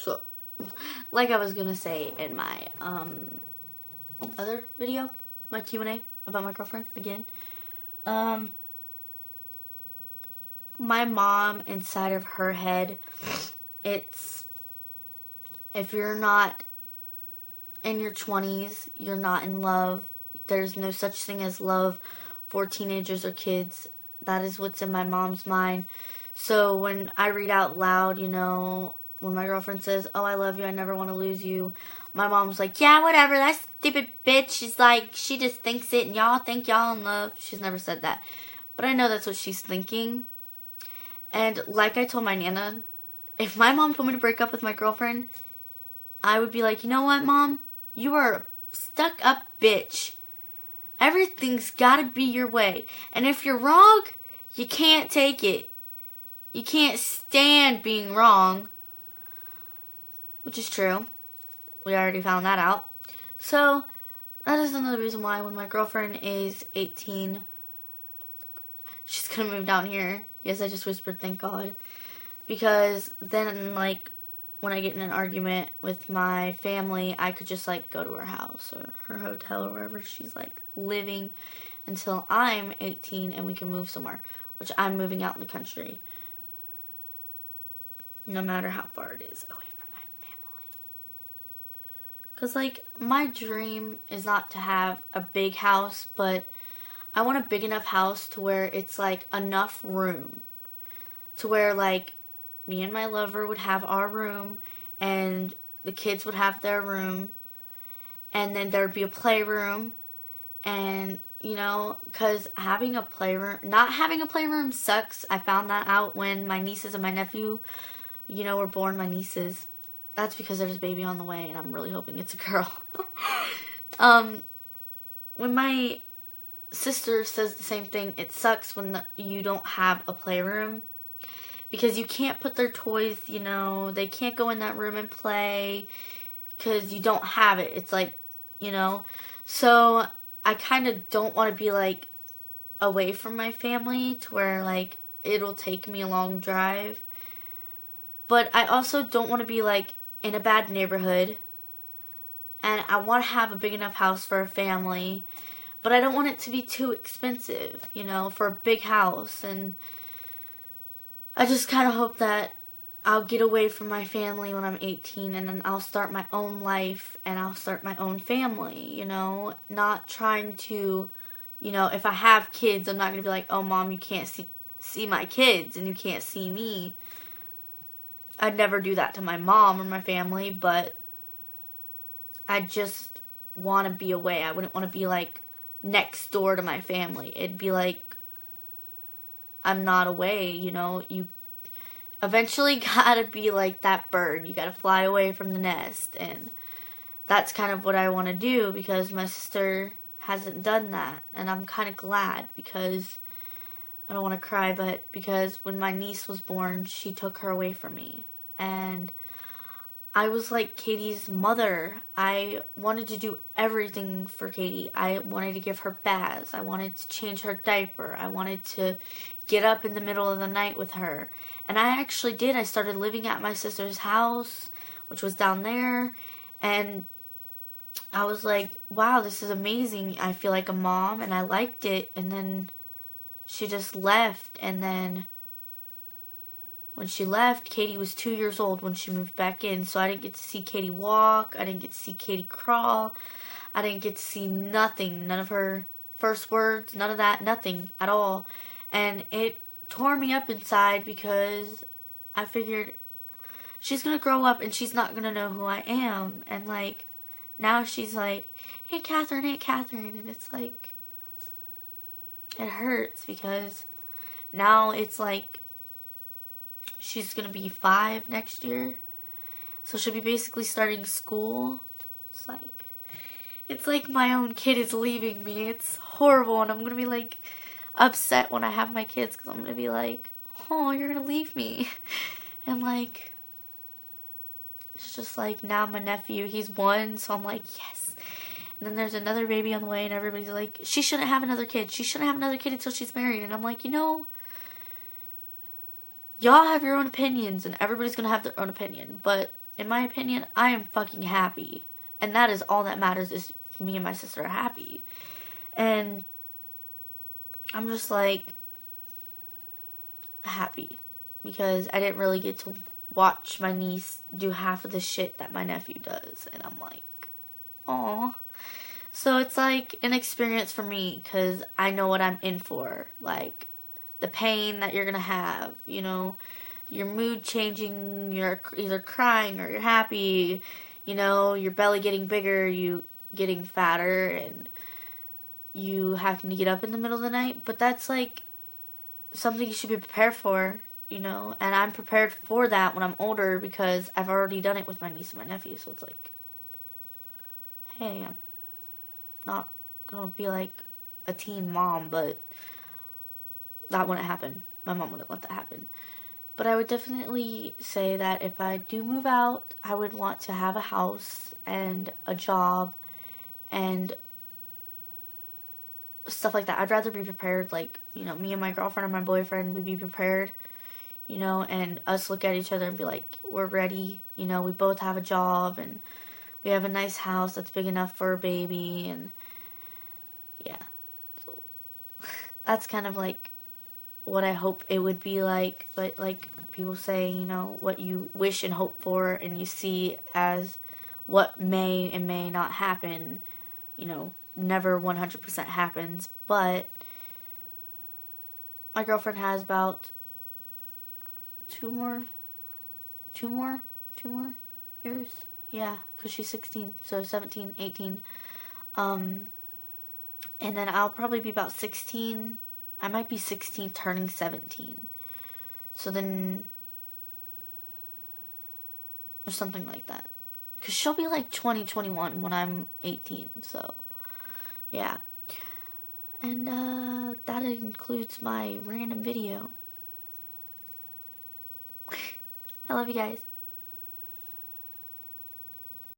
So, like I was gonna say in my other video, my Q&A about my girlfriend again, my mom, inside of her head, it's, if you're not in your 20s, you're not in love. There's no such thing as love for teenagers or kids. That is what's in my mom's mind. So when I read out loud, you know, when my girlfriend says, "Oh, I love you, I never want to lose you," my mom's like, "Yeah, whatever, that stupid bitch." She's like, she just thinks it, and y'all think y'all in love. She's never said that. But I know that's what she's thinking. And like I told my Nana, if my mom told me to break up with my girlfriend, I would be like, "You know what, Mom? You are a stuck-up bitch. Everything's gotta be your way. And if you're wrong, you can't take it. You can't stand being wrong." Which is true. We already found that out. So, that is another reason why when my girlfriend is 18, she's gonna move down here. Yes, I just whispered, thank God. Because then, like, when I get in an argument with my family, I could just, like, go to her house or her hotel or wherever she's, like, living until I'm 18 and we can move somewhere. Which I'm moving out in the country. No matter how far it is away from my family. Because, like, my dream is not to have a big house, but I want a big enough house to where it's, like, enough room. To where, like, me and my lover would have our room, and the kids would have their room, and then there would be a playroom, and, you know, because having a playroom, not having a playroom sucks. I found that out when my nieces and my nephew, you know, were born. My nieces. That's because there's a baby on the way, and I'm really hoping it's a girl. When my sister says the same thing, it sucks when you don't have a playroom. Because you can't put their toys, you know, they can't go in that room and play because you don't have it. It's like, you know, so I kind of don't want to be, like, away from my family to where, like, it'll take me a long drive. But I also don't want to be, like, in a bad neighborhood. And I want to have a big enough house for a family. But I don't want it to be too expensive, you know, for a big house. And I just kind of hope that I'll get away from my family when I'm 18 and then I'll start my own life and I'll start my own family, you know, not trying to, you know, if I have kids, I'm not going to be like, "Oh, Mom, you can't see my kids and you can't see me." I'd never do that to my mom or my family, but I just want to be away. I wouldn't want to be, like, next door to my family. It'd be like, I'm not away, you know. You eventually gotta be like that bird. You gotta fly away from the nest. And that's kind of what I want to do because my sister hasn't done that. And I'm kind of glad because I don't want to cry, but because when my niece was born, she took her away from me. And I was like Katie's mother. I wanted to do everything for Katie. I wanted to give her baths. I wanted to change her diaper. I wanted to get up in the middle of the night with her. And I actually did. I started living at my sister's house, which was down there. And I was like, wow, this is amazing. I feel like a mom, and I liked it. And then she just left. And then when she left, Katie was 2 years old when she moved back in. So I didn't get to see Katie walk. I didn't get to see Katie crawl. I didn't get to see nothing. None of her first words. None of that. Nothing at all. And it tore me up inside because I figured she's going to grow up and she's not going to know who I am. And, like, now she's like, "Hey, Catherine, Aunt Catherine." And it's like, it hurts because now it's like she's going to be 5 next year. So she'll be basically starting school. It's like my own kid is leaving me. It's horrible. And I'm going to be, like, upset when I have my kids because I'm going to be like, "Oh, you're going to leave me." And, like, it's just like now my nephew, he's 1, so I'm like, yes. And then there's another baby on the way and everybody's like, "She shouldn't have another kid. She shouldn't have another kid until she's married." And I'm like, you know, y'all have your own opinions and everybody's going to have their own opinion. But in my opinion, I am fucking happy. And that is all that matters, is me and my sister are happy. And I'm just like happy because I didn't really get to watch my niece do half of the shit that my nephew does. And I'm like, aw. So it's like an experience for me because I know what I'm in for. Like, the pain that you're gonna have, you know, your mood changing, you're either crying or you're happy, you know, your belly getting bigger, you getting fatter, and you having to get up in the middle of the night. But that's like something you should be prepared for, you know, and I'm prepared for that when I'm older because I've already done it with my niece and my nephew. So it's like, hey, I'm not gonna be like a teen mom, but that wouldn't happen. My mom wouldn't let that happen. But I would definitely say that if I do move out, I would want to have a house and a job and stuff like that. I'd rather be prepared, like, you know, me and my girlfriend or my boyfriend would be prepared, you know, and us look at each other and be like, we're ready, you know, we both have a job and we have a nice house that's big enough for a baby, and yeah. So that's kind of like what I hope it would be like, but like people say, you know, what you wish and hope for and you see as what may and may not happen, you know, never 100% happens. But my girlfriend has about two more years. Yeah, because she's 16, so 17, 18. And then I'll probably be about 16. I might be 16 turning 17. So then, or something like that. Because she'll be like 20, 21 when I'm 18, so, yeah. And, that includes my random video. I love you guys.